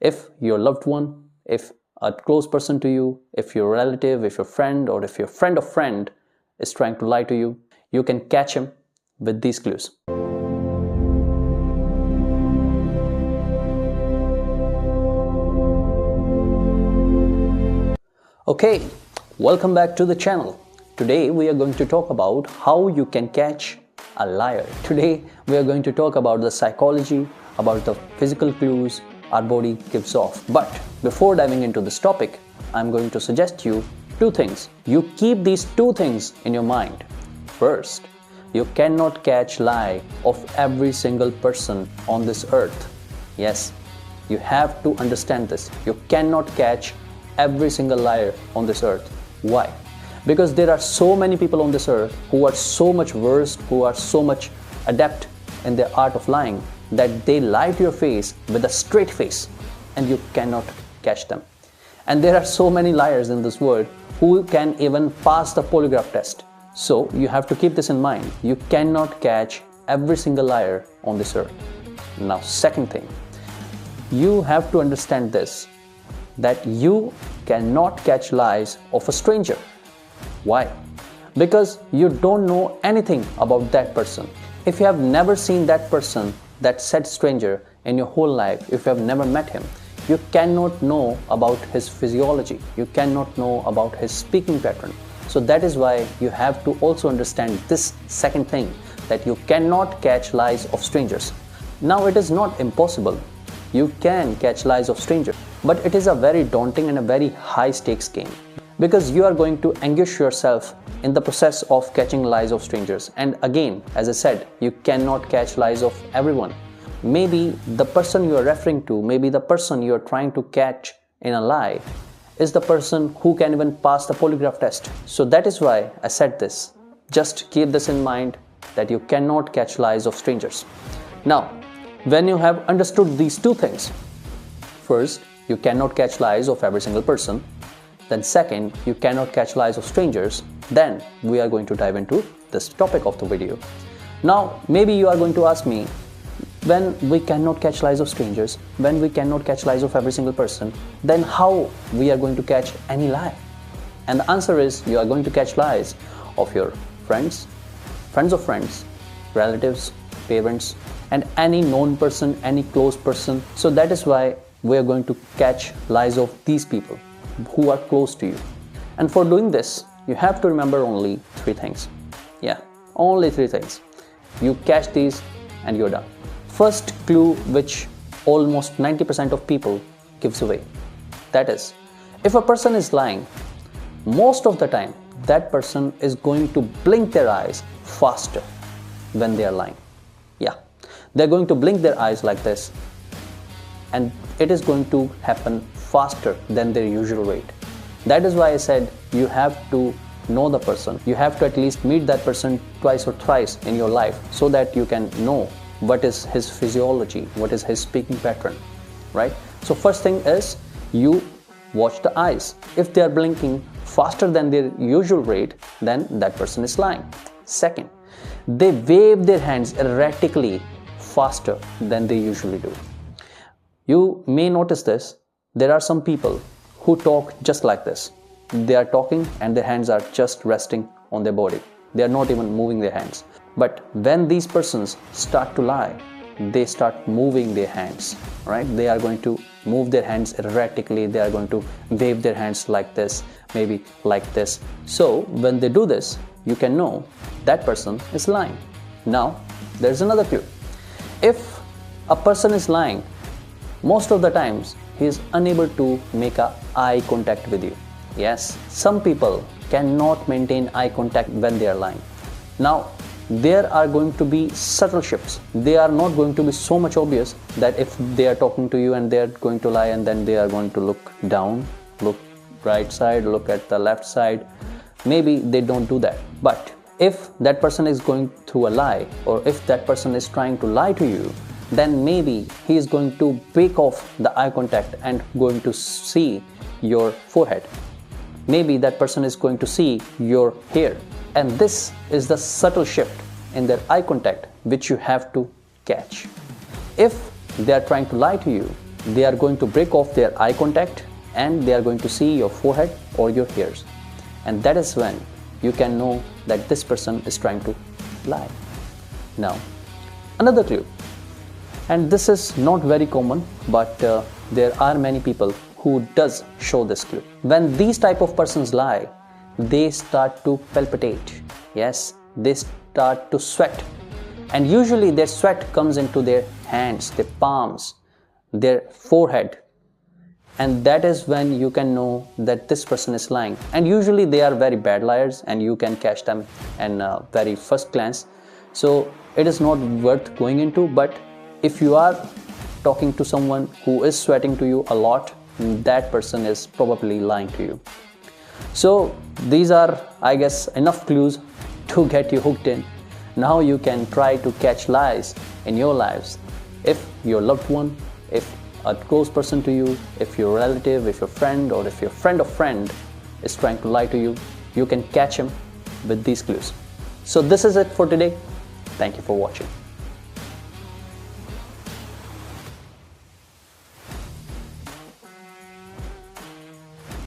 If your loved one, if a close person to you, if your relative, if your friend, or if your friend of friend is trying to lie to you, you can catch him with these clues. Okay, welcome back to the channel. Today we are going to talk about how you can catch a liar. Today we are going to talk about the psychology, about the physical clues our body gives off. But before diving into this topic, I'm going to suggest you two things. You keep these two things in your mind. First, you cannot catch lie of every single person on this earth. Yes, you have to understand this. You cannot catch every single liar on this earth. Why? Because there are so many people on this earth who are so much versed, who are so much adept in the art of lying, that they lie to your face with a straight face and you cannot catch them. And there are so many liars in this world who can even pass the polygraph test. So you have to keep this in mind. You cannot catch every single liar on this earth. Now, second thing, you have to understand this, that you cannot catch lies of a stranger. Why? Because you don't know anything about that person. If you have never seen that person, that said stranger, in your whole life, if you have never met him, you cannot know about his physiology. You cannot know about his speaking pattern. So that is why you have to also understand this second thing, that you cannot catch lies of strangers. Now, it is not impossible. You can catch lies of strangers, but it is a very daunting and a very high stakes game, because you are going to anguish yourself in the process of catching lies of strangers. And again, as I said, you cannot catch lies of everyone. Maybe the person you are referring to, maybe the person you are trying to catch in a lie is the person who can even pass the polygraph test. So that is why I said this. Just keep this in mind, that you cannot catch lies of strangers. Now, when you have understood these two things, first, you cannot catch lies of every single person. Then second, you cannot catch lies of strangers. Then we are going to dive into this topic of the video. Now, maybe you are going to ask me, when we cannot catch lies of strangers, when we cannot catch lies of every single person, then how we are going to catch any lie? And the answer is, you are going to catch lies of your friends, friends of friends, relatives, parents, and any known person, any close person. So that is why we are going to catch lies of these people who are close to you. And for doing this, you have to remember only three things. Yeah, only three things. You catch these and you're done. First clue, which almost 90% of people gives away, that is, if a person is lying, most of the time that person is going to blink their eyes faster when they are lying. Yeah, they're going to blink their eyes like this, and it is going to happen faster than their usual rate. That is why I said you have to know the person. You have to at least meet that person twice or thrice in your life, so that you can know what is his physiology, what is his speaking pattern, right? So first thing is, you watch the eyes. If they are blinking faster than their usual rate, then that person is lying. Second, they wave their hands erratically faster than they usually do. You may notice this. There are some people who talk just like this. They are talking and their hands are just resting on their body. They are not even moving their hands. But when these persons start to lie, they start moving their hands, right? They are going to move their hands erratically. They are going to wave their hands like this, maybe like this. So when they do this, you can know that person is lying. Now, there's another clue. If a person is lying, most of the times he is unable to make eye contact with you. Yes, some people cannot maintain eye contact when they are lying. Now, there are going to be subtle shifts. They are not going to be so much obvious that if they are talking to you and they are going to lie, and then they are going to look down, look right side, look at the left side, maybe they don't do that. But if that person is going through a lie, or if that person is trying to lie to you, then maybe he is going to break off the eye contact and going to see your forehead. Maybe that person is going to see your hair. And this is the subtle shift in their eye contact which you have to catch. If they are trying to lie to you, they are going to break off their eye contact and they are going to see your forehead or your hairs. And that is when you can know that this person is trying to lie. Now, another clue, and this is not very common, but there are many people who does show this clue. When these type of persons lie, they start to palpitate. Yes, they start to sweat, and usually their sweat comes into their hands, their palms, their forehead, and that is when you can know that this person is lying. And usually they are very bad liars and you can catch them in very first glance, so it is not worth going into. But if you are talking to someone who is sweating to you a lot, that person is probably lying to you. So these are, I guess, enough clues to get you hooked in. Now you can try to catch lies in your lives. If your loved one, if a close person to you, if your relative, if your friend, or if your friend of friend is trying to lie to you, you can catch him with these clues. So this is it for today. Thank you for watching.